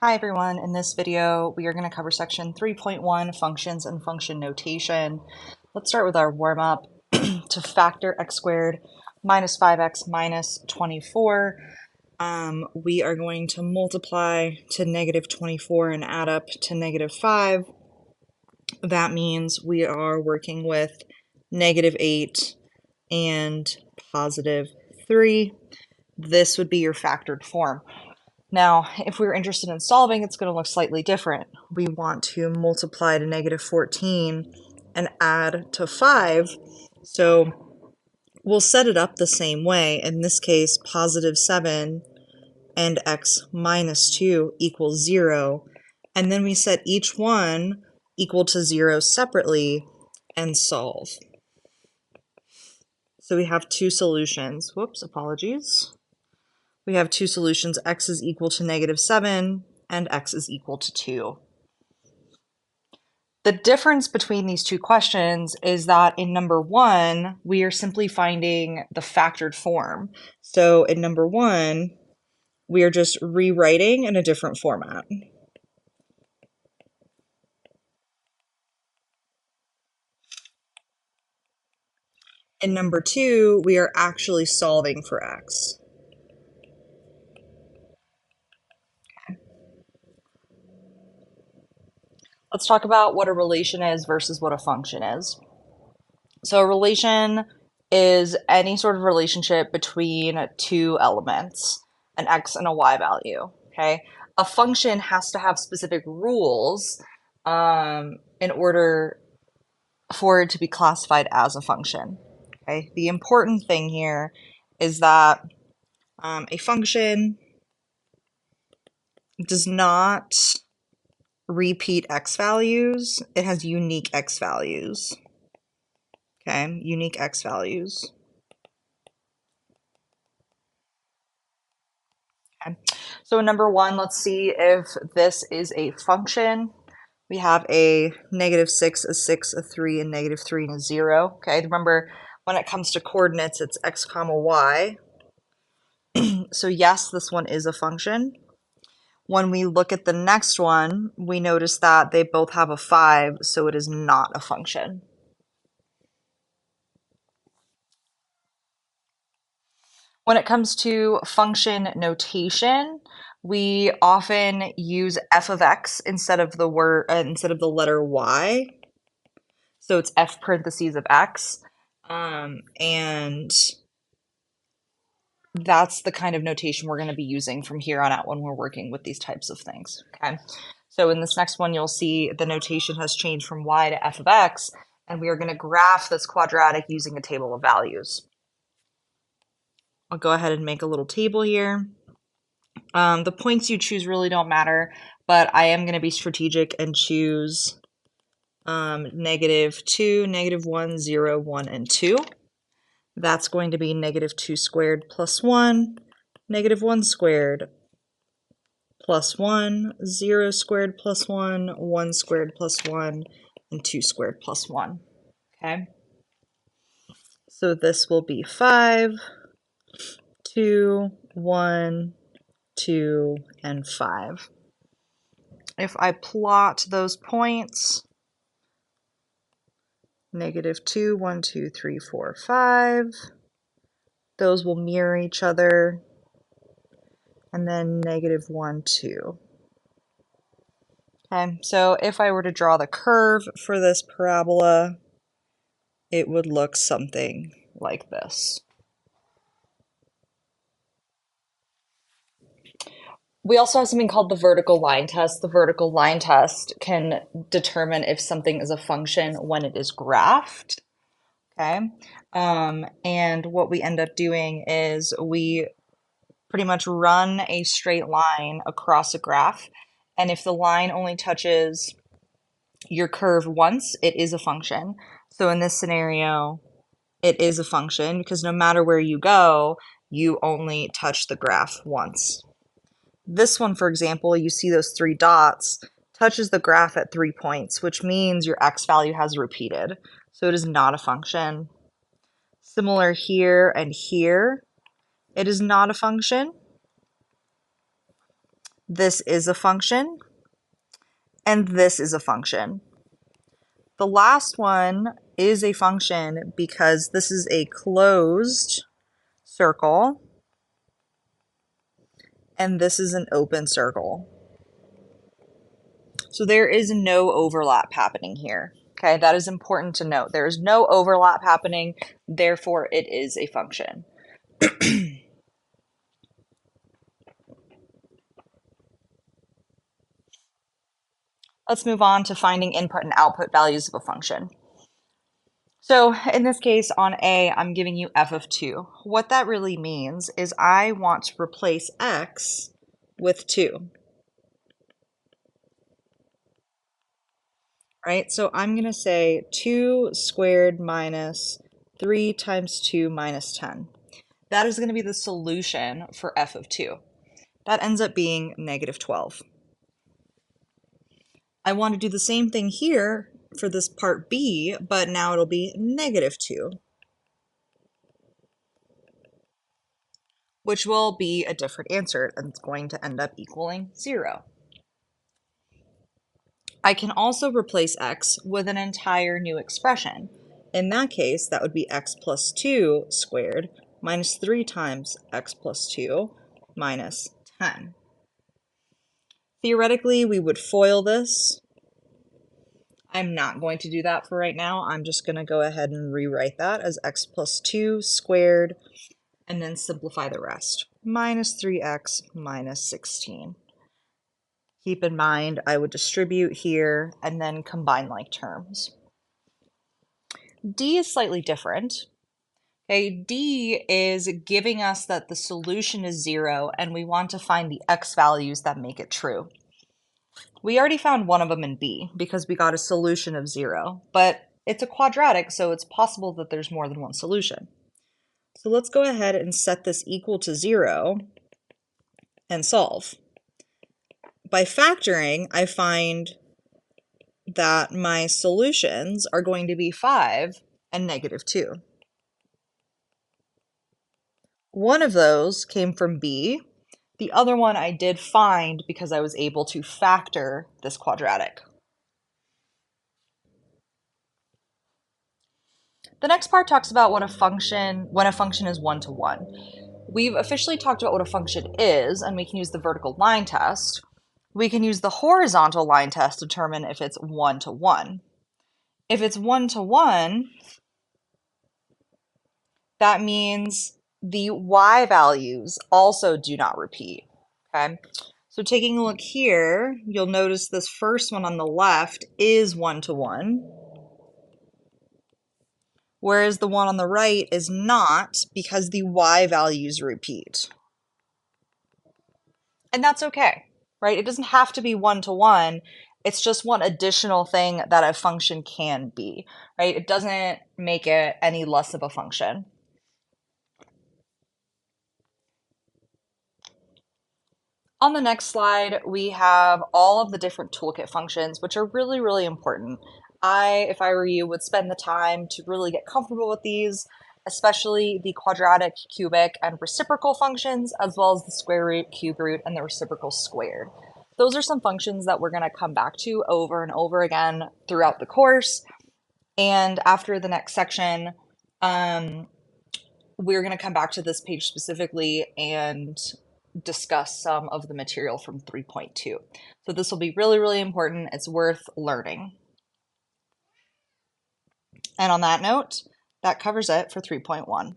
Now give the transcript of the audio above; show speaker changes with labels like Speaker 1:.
Speaker 1: Hi everyone, in this video we are going to cover section 3.1 functions and function notation. Let's start with our warm-up. To factor x squared minus 5x minus 24, we are going to multiply to negative 24 and add up to negative 5. That means we are working with negative 8 and positive 3. This would be your factored form. Now, if we were interested in solving, it's going to look slightly different. We want to multiply to negative 14 and add to 5. So we'll set it up the same way. In this case, positive 7 and x minus 2 equals 0. And then we set each one equal to 0 separately and solve. So we have two solutions. Whoops, apologies. We have two solutions, x is equal to negative 7 and x is equal to 2. The difference between these two questions is that in number 1, we are simply finding the factored form. So in number 1, we are just rewriting in a different format. In number 2, we are actually solving for x. Let's talk about what a relation is versus what a function is. So a relation is any sort of relationship between two elements, an x and a y value, okay? A function has to have specific rules in order for it to be classified as a function, okay? The important thing here is that a function does not repeat x values. It has unique x values. Okay, unique x values. Okay, so in number 1, let's see if this is a function. We have a negative 6, a 6, a 3, a negative 3, and a 0. Okay, remember when it comes to coordinates, it's x comma y. So yes, this one is a function. When we look at the next one, we notice that they both have a 5, so it is not a function. When it comes to function notation, we often use f of x instead of the letter y. So it's f parentheses of x, and that's the kind of notation we're going to be using from here on out when we're working with these types of things. Okay. So in this next one, you'll see the notation has changed from y to f of x, and we are going to graph this quadratic using a table of values. I'll go ahead and make a little table here. The points you choose really don't matter, but I am going to be strategic and choose negative 2, negative 1, 0, 1, and 2. That's going to be negative 2 squared plus 1, negative 1 squared plus 1, 0 squared plus 1, 1 squared plus 1, and 2 squared plus 1. Okay? So this will be 5, 2, 1, 2, and 5. If I plot those points, negative 2, 1, 2, 3, 4, 5, those will mirror each other, and then negative 1, 2. Okay, so if I were to draw the curve for this parabola, it would look something like this. We also have something called the vertical line test. The vertical line test can determine if something is a function when it is graphed. Okay, and what we end up doing is we pretty much run a straight line across a graph, and if the line only touches your curve once, it is a function. So in this scenario, it is a function because no matter where you go, you only touch the graph once. This one, for example, you see those 3 dots, touches the graph at 3 points, which means your x value has repeated. So it is not a function. Similar here and here, it is not a function. this is a function, and this is a function. The last one is a function because this is a closed circle, and this is an open circle. So there is no overlap happening here. Okay, that is important to note. There is no overlap happening, therefore it is a function. Let's move on to finding input and output values of a function. So in this case, on A, I'm giving you f of 2. What that really means is I want to replace x with 2. Right, so I'm going to say 2 squared minus 3 times 2 minus 10. That is going to be the solution for f of 2. That ends up being negative 12. I want to do the same thing here for this part B, but now it'll be negative 2, which will be a different answer, and it's going to end up equaling 0. I can also replace x with an entire new expression. In that case, that would be x plus 2 squared minus 3 times x plus 2 minus 10. Theoretically, we would FOIL this. I'm not going to do that for right now. I'm just going to go ahead and rewrite that as x plus 2 squared and then simplify the rest. Minus 3x minus 16. Keep in mind, I would distribute here and then combine like terms. D is slightly different. Okay, D is giving us that the solution is 0 and we want to find the x values that make it true. We already found one of them in B because we got a solution of 0, but it's a quadratic, so it's possible that there's more than one solution. So let's go ahead and set this equal to 0 and solve. By factoring, I find that my solutions are going to be 5 and negative 2. One of those came from B. The other one I did find because I was able to factor this quadratic. The next part talks about when a function is one-to-one. We've officially talked about what a function is, and we can use the vertical line test. We can use the horizontal line test to determine if it's one-to-one. If it's one-to-one, that means the y values also do not repeat, okay? So taking a look here, you'll notice this first one on the left is one-to-one, whereas the one on the right is not because the y values repeat. And that's okay, right? It doesn't have to be one-to-one. It's just one additional thing that a function can be, right? It doesn't make it any less of a function. On the next slide, we have all of the different toolkit functions, which are really, really important. If I were you, would spend the time to really get comfortable with these, especially the quadratic, cubic, and reciprocal functions, as well as the square root, cube root, and the reciprocal squared. Those are some functions that we're going to come back to over and over again throughout the course. And after the next section, we're going to come back to this page specifically and discuss some of the material from 3.2. So this will be really, really important. It's worth learning. And on that note, that covers it for 3.1.